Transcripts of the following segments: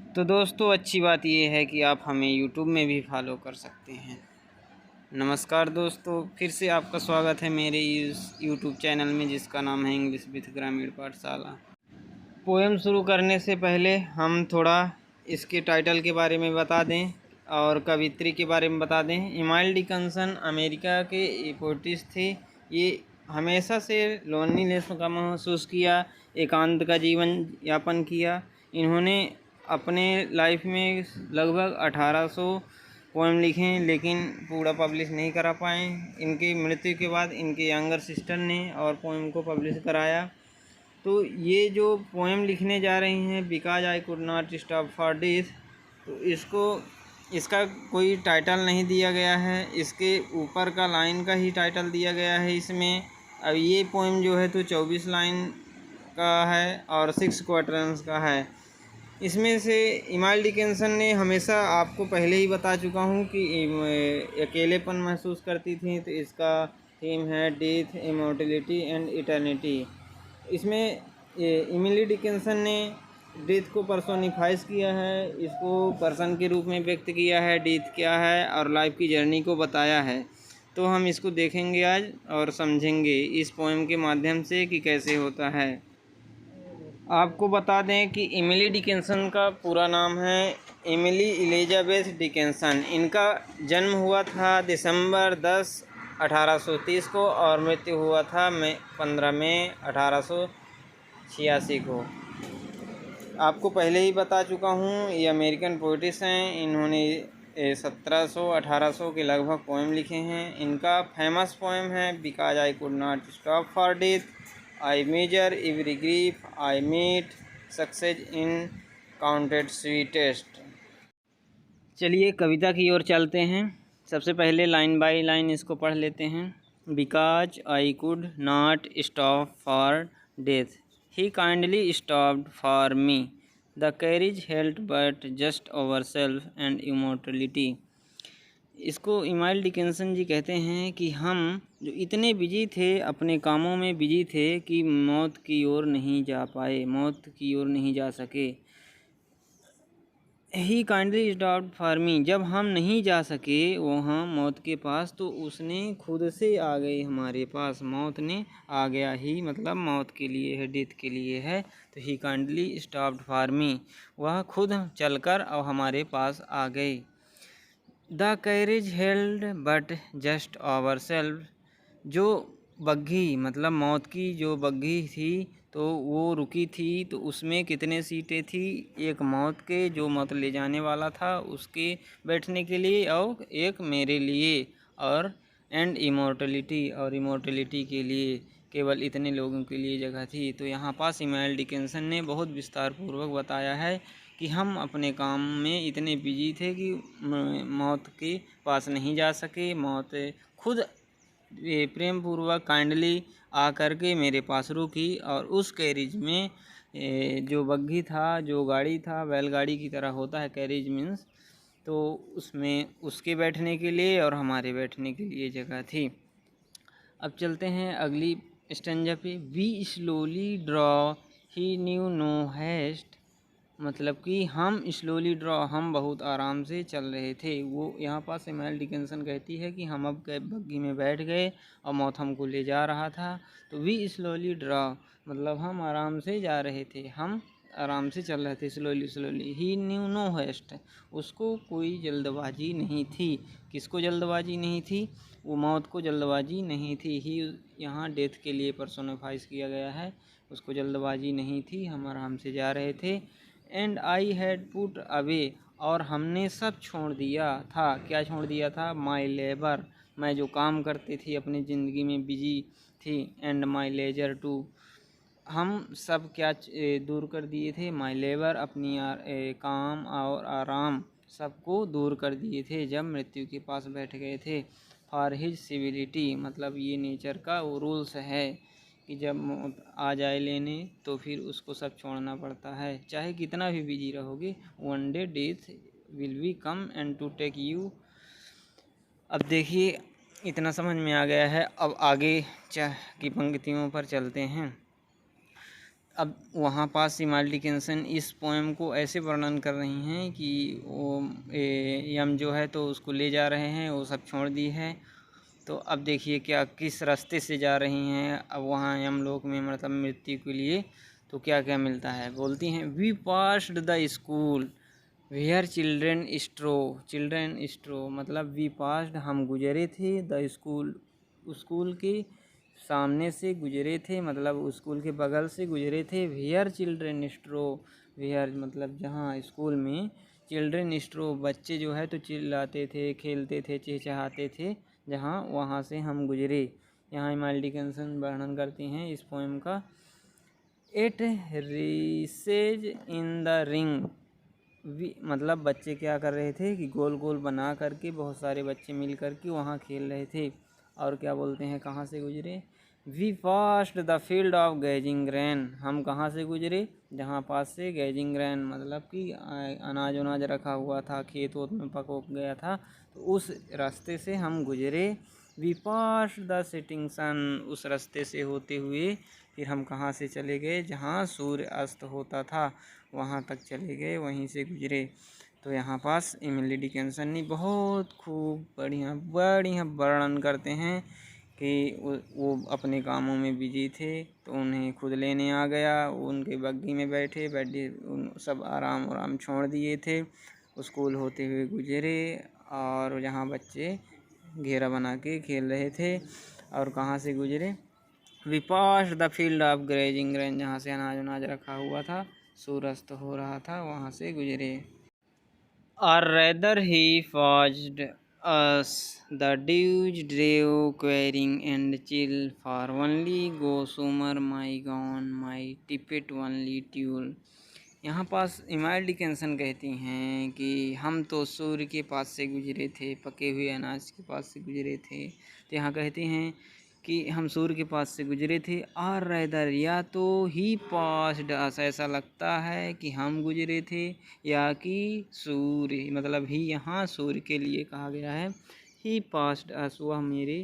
तो दोस्तों अच्छी बात ये है कि आप हमें यूट्यूब में भी फॉलो कर सकते हैं। नमस्कार दोस्तों, फिर से आपका स्वागत है मेरे इस यूट्यूब चैनल में जिसका नाम है इंग्लिश विथ ग्रामीण पाठशाला। पोएम शुरू करने से पहले हम थोड़ा इसके टाइटल के बारे में बता दें और कवित्री के बारे में बता दें। इमाइल डिकिंसन अमेरिका के पोएटिस्ट थे। ये हमेशा से लोनलीनेस का महसूस किया, एकांत का जीवन यापन किया। इन्होंने अपने लाइफ में लगभग 1800 पोएम लिखे लेकिन पूरा पब्लिश नहीं करा पाए। इनकी मृत्यु के बाद इनके यंगर सिस्टर ने और पोएम को पब्लिश कराया। तो ये जो पोएम लिखने जा रही हैं, because I could not stop for this, तो इसका कोई टाइटल नहीं दिया गया है। इसके ऊपर का लाइन का ही टाइटल दिया गया है इसमें। अब ये पोएम जो है तो 24 लाइन का है और 6 क्वार्टरंस का है। इसमें से इमाइल डिकिंसन ने हमेशा, आपको पहले ही बता चुका हूँ कि अकेलेपन महसूस करती थी, तो इसका थीम है डेथ, इमॉर्टलिटी एंड इटर्निटी। इसमें इमिली डिकिंसन ने डेथ को पर्सोनिफाइज किया है, इसको पर्सन के रूप में व्यक्त किया है, डेथ क्या है और लाइफ की जर्नी को बताया है। तो हम इसको देखेंगे आज और समझेंगे इस पोएम के माध्यम से कि कैसे होता है। आपको बता दें कि इमिली डिकिंसन का पूरा नाम है एमिली एलिजाबेथ डिकिंसन। इनका जन्म हुआ था दिसंबर 10, 1830 को और मृत्यु हुआ था 15 मई 1886 को। आपको पहले ही बता चुका हूँ, ये अमेरिकन पोएटिस्ट हैं। इन्होंने 1700-1800 के लगभग पोएम लिखे हैं। इनका फेमस पोएम है because I could not stop for death, I measure every grief I meet, success in counted sweetest. चलिए कविता की ओर चलते हैं। सबसे पहले लाइन बाय लाइन इसको पढ़ लेते हैं। Because I could not stop for death, he kindly stopped for me, the carriage held but just over self and immortality. इसको इमाइल डिकिंसन जी कहते हैं कि हम जो इतने बिजी थे, अपने कामों में बिजी थे कि मौत की ओर नहीं जा पाए, मौत की ओर नहीं जा सके। ही काइंडली स्टॉप्ड फॉर मी, जब हम नहीं जा सके वहाँ मौत के पास, तो उसने खुद से आ गई हमारे पास। मौत ने आ गया, ही मतलब मौत के लिए है, डेथ के लिए है। तो he kindly stopped for me, वह खुद चलकर और हमारे पास आ गई। The carriage held but just our self, जो बग्घी मतलब मौत की जो बग्घी थी तो वो रुकी थी, तो उसमें कितने सीटें थी, एक मौत के जो मौत ले जाने वाला था उसके बैठने के लिए और एक मेरे लिए, और एंड इमॉर्टलिटी, और इमॉर्टलिटी के लिए केवल इतने लोगों के लिए जगह थी। तो यहाँ पास इमाइल डिकिंसन ने बहुत विस्तार पूर्वक बताया है कि हम अपने काम में इतने बिजी थे कि मौत के पास नहीं जा सके। मौत खुद प्रेम पूर्वक काइंडली आ कर के मेरे पास रुकी, और उस कैरेज में जो बग्घी था, जो गाड़ी था, बैलगाड़ी की तरह होता है कैरेज मीन्स, तो उसमें उसके बैठने के लिए और हमारे बैठने के लिए जगह थी। अब चलते हैं अगली स्टेंजा पे। We slowly drove, he knew no haste, मतलब कि हम स्लोली ड्रॉ, हम बहुत आराम से चल रहे थे। वो यहाँ पास इमाइल डिकिंसन कहती है कि हम अब बग्गी में बैठ गए और मौत हमको ले जा रहा था। तो वी स्लोली ड्रॉ मतलब हम आराम से जा रहे थे, हम आराम से चल रहे थे, स्लोली स्लोली। ही न्यू नो हेस्ट, उसको कोई जल्दबाजी नहीं थी। किसको जल्दबाजी नहीं थी? वो मौत को जल्दबाजी नहीं थी। ही यहाँ डेथ के लिए पर्सोनिफाइज किया गया है, उसको जल्दबाजी नहीं थी, हम आराम से जा रहे थे। And I had put away, और हमने सब छोड़ दिया था। क्या छोड़ दिया था? माई लेबर, मैं जो काम करती थी अपनी ज़िंदगी में बिजी थी। एंड माई लेजर टू, हम सब क्या दूर कर दिए थे? माई लेबर, अपनी काम और आराम सबको दूर कर दिए थे जब मृत्यु के पास बैठ गए थे। फॉर हिज सिविलिटी, मतलब ये नेचर का वो रूल्स है कि जब मौत आ जाए लेने तो फिर उसको सब छोड़ना पड़ता है, चाहे कितना भी बिजी रहोगे। One day death will be come and to take you. अब देखिए इतना समझ में आ गया है, अब आगे की पंक्तियों पर चलते हैं। अब वहाँ पास इमाल डिकिंसन इस पोएम को ऐसे वर्णन कर रही हैं कि वो यम जो है तो उसको ले जा रहे हैं, वो सब छोड़ दी है। तो अब देखिए क्या किस रास्ते से जा रही हैं। अब वहाँ यमलोक में मतलब मृत्यु के लिए तो क्या क्या मिलता है। बोलती हैं, we passed the school where children strove मतलब वी पास्ड हम गुजरे थे, द स्कूल स्कूल के सामने से गुजरे थे, मतलब स्कूल के बगल से गुजरे थे। वेयर चिल्ड्रेन स्ट्रो, वेयर मतलब जहाँ स्कूल में चिल्ड्रेन स्ट्रो बच्चे जो है तो चिल्लाते थे, खेलते थे, चहचहाते थे, जहाँ वहाँ से हम गुजरे। यहाँ इमाल डिकिंसन वर्णन करती हैं इस पोएम का। It races in the ring मतलब बच्चे क्या कर रहे थे कि गोल गोल बना करके बहुत सारे बच्चे मिल कर के वहाँ खेल रहे थे। और क्या बोलते हैं, कहाँ से गुजरे। We passed the field of gazing grain हम कहाँ से गुजरे, जहाँ पास से गैजिंग ग्रैन मतलब कि अनाज उनाज रखा हुआ था, खेत वोत में पक उक गया था, तो उस रास्ते से हम गुजरे। We passed the setting sun उस रास्ते से होते हुए फिर हम कहाँ से चले गए, जहाँ सूर्य अस्त होता था वहाँ तक चले गए, वहीं से गुजरे। तो यहाँ पास इमिली डिकिंसन ने बहुत खूब बढ़िया बढ़िया वर्णन करते हैं कि वो अपने कामों में बिजी थे, तो उन्हें खुद लेने आ गया। उनके बग्गी में बैठे बैठे उन सब आराम आराम छोड़ दिए थे। स्कूल होते हुए गुजरे और जहाँ बच्चे घेरा बना के खेल रहे थे। और कहाँ से गुजरे, we passed the field of grazing grain जहाँ से अनाज उनाज रखा हुआ था, सूर्यास्त हो रहा था, वहाँ से गुजरे। Or rather he forged us the dews drew querying and chill for only go summer my gone my tippet only tule। यहाँ पास इमाल डिकिंसन कहती हैं कि हम तो सूर्य के पास से गुजरे थे, पके हुए अनाज के पास से गुजरे थे। तो यहाँ कहती हैं कि हम सूर्य के पास से गुजरे थे। और रैदर या तो ही पास्ड अस ऐसा लगता है कि हम गुजरे थे, या कि सूर्य मतलब ही यहाँ सूर्य के लिए कहा गया है। ही पास्ड अस वह मेरे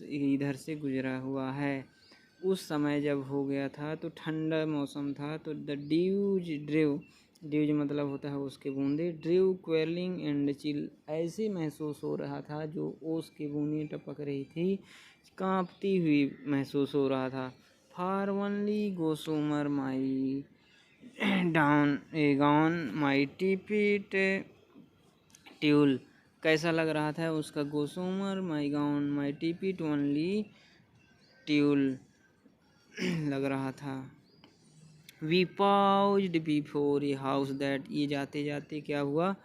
इधर से गुजरा हुआ है। उस समय जब हो गया था तो ठंडा मौसम था, तो द ड्यूज मतलब होता है उसके बूंदे, ड्रीव क्वेलिंग एंड चिल ऐसे महसूस हो रहा था, जो ओस की बूंदें टपक रही थी, कांपती हुई महसूस हो रहा था। For only gossamer my down a gown my tippet tulle कैसा लग रहा था उसका, gossamer my gown my tippet only tulle लग रहा था। We paused before a house that ये जाते जाते क्या हुआ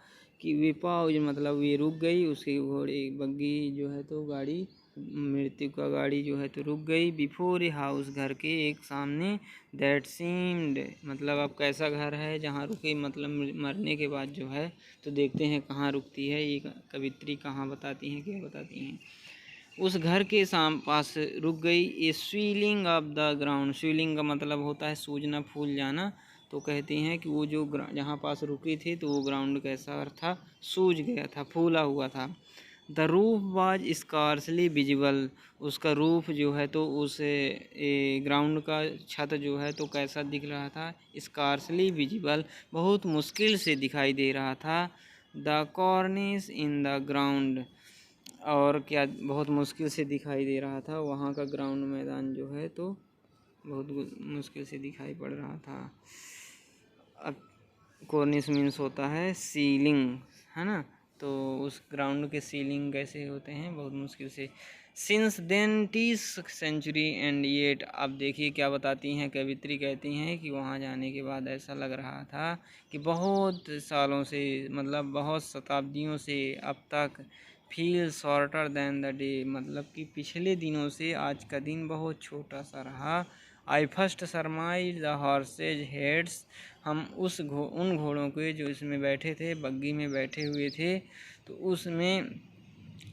कि वी पाउज मतलब ये रुक गई, उसके घोड़े बग्गी जो है तो गाड़ी मृत्यु का गाड़ी जो है तो रुक गई। बिफोर ए हाउस घर के एक सामने, दैट सीम्ड मतलब अब कैसा घर है जहाँ रुके, मतलब मरने के बाद जो है तो देखते हैं कहाँ रुकती है ये कवित्री, कहाँ बताती हैं क्या बताती हैं। उस घर के पास रुक गई। ए स्वीलिंग ऑफ द ग्राउंड, स्वीलिंग का मतलब होता है सूजना फूल जाना। तो कहती हैं कि वो जो जहाँ पास रुकी थी तो वो ग्राउंड कैसा था, सूज गया था, फूला हुआ था। The roof was scarcely visible उसका रूफ जो है तो उस ग्राउंड का छत जो है तो कैसा दिख रहा था, स्कार्सली विजिबल बहुत मुश्किल से दिखाई दे रहा था। द कॉर्निस इन द ग्राउंड और क्या बहुत मुश्किल से दिखाई दे रहा था, वहाँ का ग्राउंड मैदान जो है तो बहुत मुश्किल से दिखाई पड़ रहा था। अब कॉर्निस मीन्स होता है सीलिंग, है ना, तो उस ग्राउंड के सीलिंग कैसे होते हैं, बहुत मुश्किल से। Since then 20 century and yet अब देखिए क्या बताती हैं कवित्री, कहती हैं कि वहाँ जाने के बाद ऐसा लग रहा था कि बहुत सालों से मतलब बहुत शताब्दियों से अब तक feel shorter than the day मतलब कि पिछले दिनों से आज का दिन बहुत छोटा सा रहा। I first surmise the horses heads हम उन घोड़ों के जो इसमें बैठे थे, बग्गी में बैठे हुए थे, तो उसमें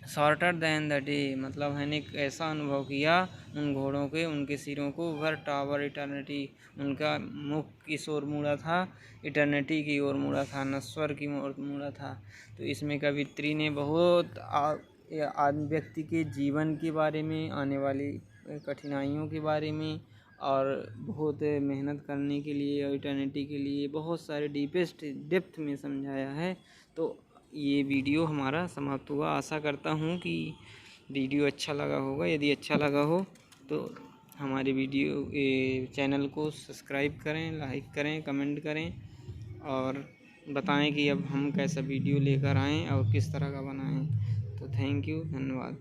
शॉर्टर दैन द डे मतलब मैंने ऐसा अनुभव किया उन घोड़ों के, उनके सिरों को, वर टावर इटर्निटी उनका मुख किस ओर मुड़ा था, इटर्निटी की ओर मुड़ा था, नश्वर की ओर मुड़ा था। तो इसमें कवित्री ने बहुत व्यक्ति के जीवन के बारे में, आने वाली कठिनाइयों के बारे में और बहुत मेहनत करने के लिए और इटर्निटी के लिए बहुत सारे डीपेस्ट डेप्थ में समझाया है। तो ये वीडियो हमारा समाप्त हुआ। आशा करता हूँ कि वीडियो अच्छा लगा होगा। यदि अच्छा लगा हो तो हमारे वीडियो चैनल को सब्सक्राइब करें, लाइक करें, कमेंट करें और बताएं कि अब हम कैसा वीडियो लेकर आएँ और किस तरह का बनाएं। तो थैंक यू, धन्यवाद।